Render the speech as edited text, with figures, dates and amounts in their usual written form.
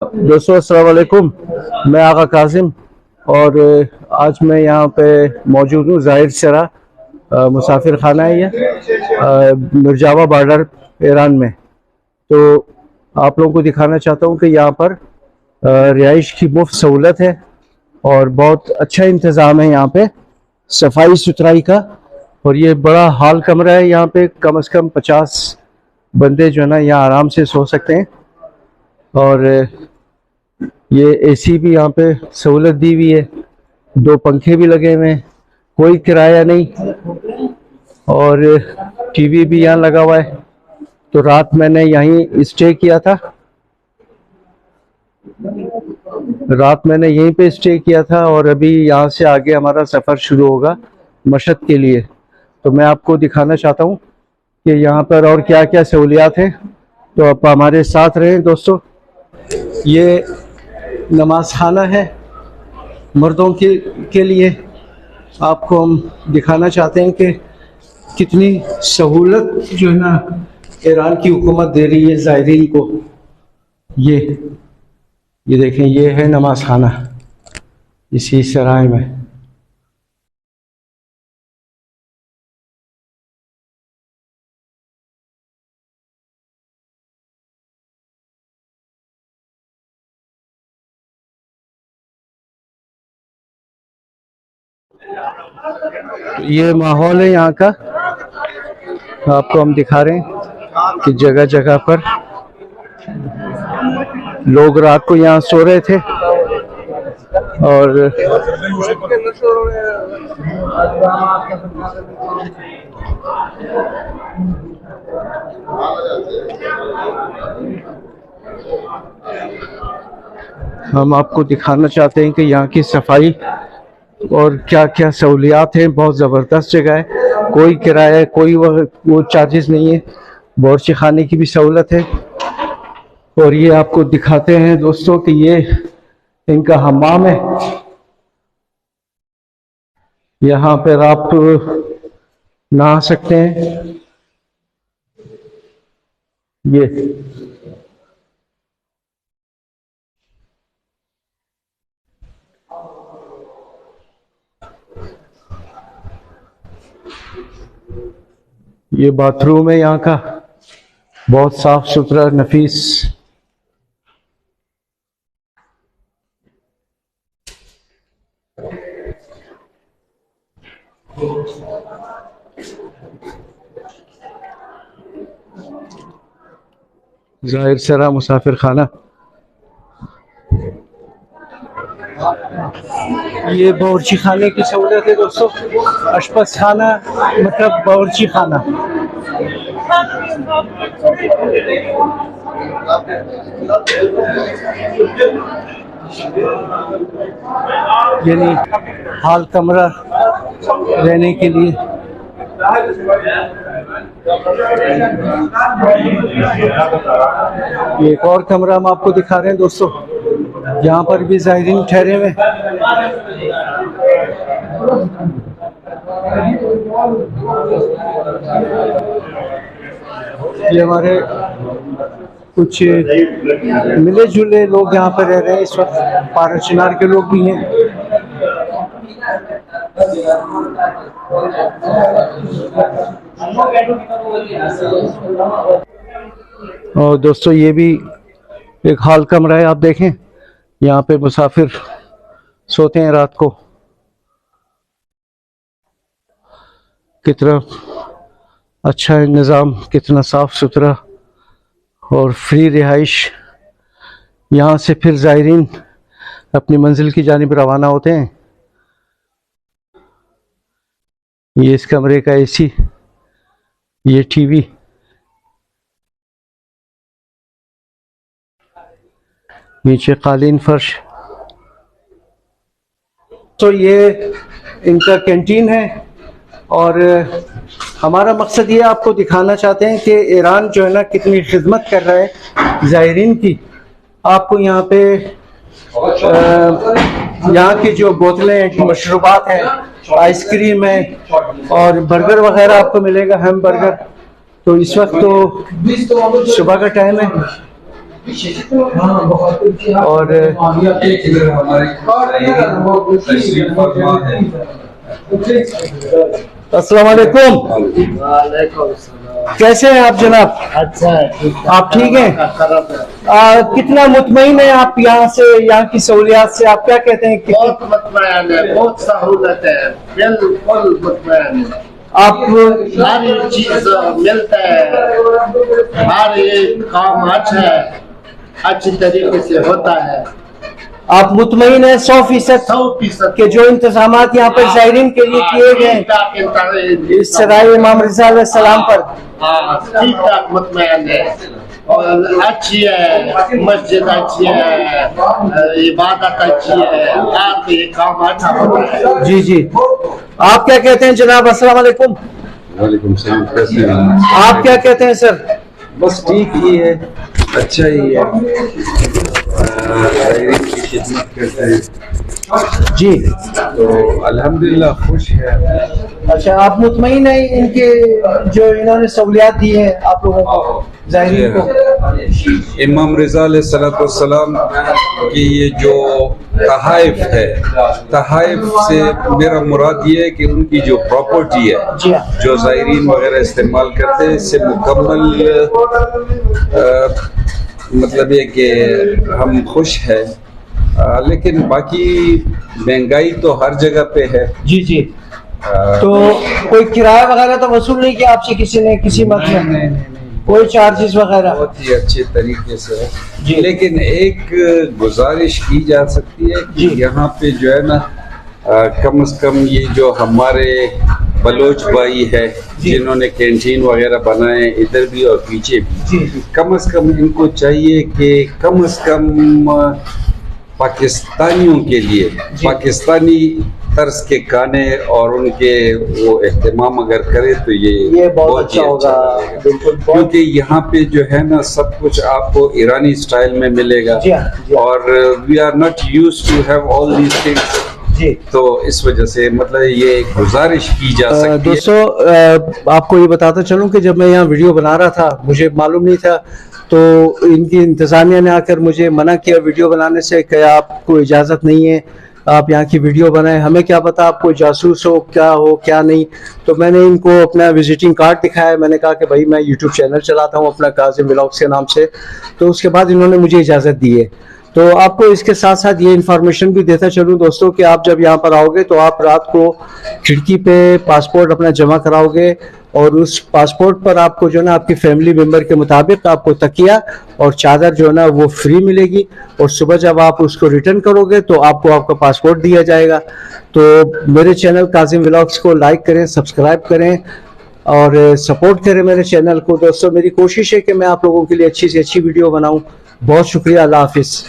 दोस्तों अस्सलाम वालेकुम। मैं आगा कासिम और आज मैं यहाँ पे मौजूद हूँ ज़ाहिर शरा मुसाफिर खाना है ये मिर्जावा बॉर्डर ईरान में। तो आप लोगों को दिखाना चाहता हूँ कि यहाँ पर रिहाइश की मुफ्त सहूलत है और बहुत अच्छा इंतज़ाम है यहाँ पे सफाई सुथराई का। और ये बड़ा हॉल कमरा है, यहाँ पे कम से कम 50 बंदे जो है ना यहाँ आराम से सो सकते हैं। और ये एसी भी यहाँ पे सहूलत दी हुई है, 2 पंखे भी लगे हुए हैं, कोई किराया नहीं। और टीवी भी यहाँ लगा हुआ है। तो रात मैंने यहीं स्टे किया था, यहीं पे स्टे किया था और अभी यहाँ से आगे हमारा सफ़र शुरू होगा मशहद के लिए। तो मैं आपको दिखाना चाहता हूँ कि यहाँ पर और क्या क्या सहूलियात हैं। तो आप हमारे साथ रहें दोस्तों। ये नमाज खाना है मर्दों के लिए। आपको हम दिखाना चाहते हैं कि कितनी सहूलत जो है ना ईरान की हुकूमत दे रही है ज़ायरीन को। ये देखें, ये है नमाज खाना इसी सराय में। तो ये माहौल है यहाँ का, आपको हम दिखा रहे हैं कि जगह जगह पर लोग रात को यहाँ सो रहे थे। और हम आपको दिखाना चाहते हैं कि यहाँ की सफाई और क्या क्या सहूलियात हैं। बहुत ज़बरदस्त जगह है, कोई किराया, कोई वो चार्जेस नहीं है। बावर्ची खाने की भी सहूलत है। और ये आपको दिखाते हैं दोस्तों कि ये इनका हम्माम है। यहाँ पर आप नहा सकते हैं। ये बाथरूम है यहाँ का, बहुत साफ सुथरा नफीस। ज़ाहिर शरा मुसाफिर खाना। ये बावर्ची खाने की सहूलत है दोस्तों। अशपस खाना मतलब बावर्ची खाना। यानी हॉल कमरा रहने के लिए। एक और कमरा हम आपको दिखा रहे हैं दोस्तों, यहाँ पर भी ज़ायरीन ठहरे हुए। ये हमारे कुछ मिले जुले लोग यहाँ पर रह रहे हैं इस वक्त। पारा चिनार के लोग भी हैं। और दोस्तों ये भी एक हॉल कमरा है, आप देखें यहाँ पे मुसाफिर सोते हैं रात को। कितना अच्छा है निज़ाम, कितना साफ सुथरा और फ्री रिहाइश। यहाँ से फिर ज़ायरीन अपनी मंजिल की जानिब रवाना होते हैं। ये इस कमरे का एसी, ये टीवी, नीचे कालीन फर्श। तो ये इनका कैंटीन है। और हमारा मकसद ये आपको दिखाना चाहते हैं कि ईरान जो है ना कितनी खिदमत कर रहा है ज़ायरीन की। आपको यहाँ पे यहाँ की जो बोतलें, मशरूबात हैं, आइसक्रीम है और बर्गर वगैरह आपको मिलेगा, हैम बर्गर। तो इस वक्त तो सुबह का टाइम है और अस्सलाम वालेकुम। कैसे हैं आप जनाब? अच्छा है। आप ठीक हैं? कितना मुतमईन है आप यहाँ से, यहाँ की सहूलियात से? आप क्या कहते हैं? बहुत मुतमईन है, बहुत सहूलत है, बिल्कुल मुतमईन है। आप हर चीज मिलता है, हर एक काम अच्छा है, अच्छी तरीके से होता है। आप मुतमईन है 100% 100% के जो इंतजाम यहाँ पर जायरीन के लिए किए गए इस सराय इमाम रिज़ा अलैहिस्सलाम पर? ठीक ठाक मुतमईन है और अच्छी है, मस्जिद अच्छी है, इबादत अच्छी है, आपके काम अच्छा होता है। जी जी। आप क्या कहते हैं जनाब? अस्सलाम वालेकुम। वालेकुम सलाम। कैसे हैं आप क्या कहते हैं सर? बस ठीक ही है, अच्छा ही है। जायरीन की खिदमत करते हैं जी। तो अल्हम्दुलिल्लाह खुश है। अच्छा, आप मुतमईन है इनके जो इन्होंने सहूलियात दी है आप लोगों को, जायरीन को? इमाम रिज़ा अलैहिस्सलाम की ये जो तहाइफ है, तहाइफ से मेरा मुराद ये है कि उनकी जो प्रॉपर्टी है जी हाँ। जो जायरीन वगैरह इस्तेमाल करते हैं, इससे मुकम्मल मतलब ये कि हम खुश हैं। लेकिन बाकी महंगाई तो हर जगह पे है। जी जी। तो कोई किराया वगैरह तो वसूल नहीं किया आपसे किसी ने, किसी मत में? कोई चार्जेस वगैरह? बहुत ही अच्छे तरीके से है जी। लेकिन एक गुजारिश की जा सकती है कि यहाँ पे जो है ना कम से कम ये जो हमारे बलोच भाई है जिन्होंने कैंटीन वगैरह बनाए इधर भी और पीछे भी, कम से कम इनको चाहिए कि कम से कम पाकिस्तानियों के लिए पाकिस्तानी तर्ज के गाने और उनके वो एहतमाम अगर करे तो ये बहुत अच्छा होगा। बिल्कुल, क्योंकि यहाँ पे जो है ना सब कुछ आपको ईरानी स्टाइल में मिलेगा और we are not used to have all these things. तो इस वजह से मतलब ये गुजारिश की जा सकती है। दोस्तों आपको ये बताता चलूं कि जब मैं यहाँ वीडियो बना रहा था मुझे मालूम नहीं था, तो इनकी इंतज़ामिया ने आकर मुझे मना किया वीडियो बनाने से, कि आपको इजाज़त नहीं है आप यहाँ की वीडियो बनाएं। हमें क्या पता आप कोई जासूस हो क्या नहीं। तो मैंने इनको अपना विजिटिंग कार्ड दिखाया, मैंने कहा कि भाई मैं यूट्यूब चैनल चलाता हूँ अपना काजिम व्लॉग्स के नाम से। तो उसके बाद इन्होंने मुझे इजाज़त दी है। तो आपको इसके साथ साथ ये इन्फॉर्मेशन भी देता चलूँ दोस्तों कि आप जब यहाँ पर आओगे तो आप रात को खिड़की पे पासपोर्ट अपना जमा कराओगे और उस पासपोर्ट पर आपको जो है ना आपकी फैमिली मेम्बर के मुताबिक आपको तकिया और चादर जो है ना वो फ्री मिलेगी। और सुबह जब आप उसको रिटर्न करोगे तो आपको आपका पासपोर्ट दिया जाएगा। तो मेरे चैनल काजिम व्लॉग्स को लाइक करें, सब्सक्राइब करें और सपोर्ट करें मेरे चैनल को। दोस्तों मेरी कोशिश है कि मैं आप लोगों के लिए अच्छी से अच्छी वीडियो बनाऊं। बहुत शुक्रिया। अल्लाह हाफिज़।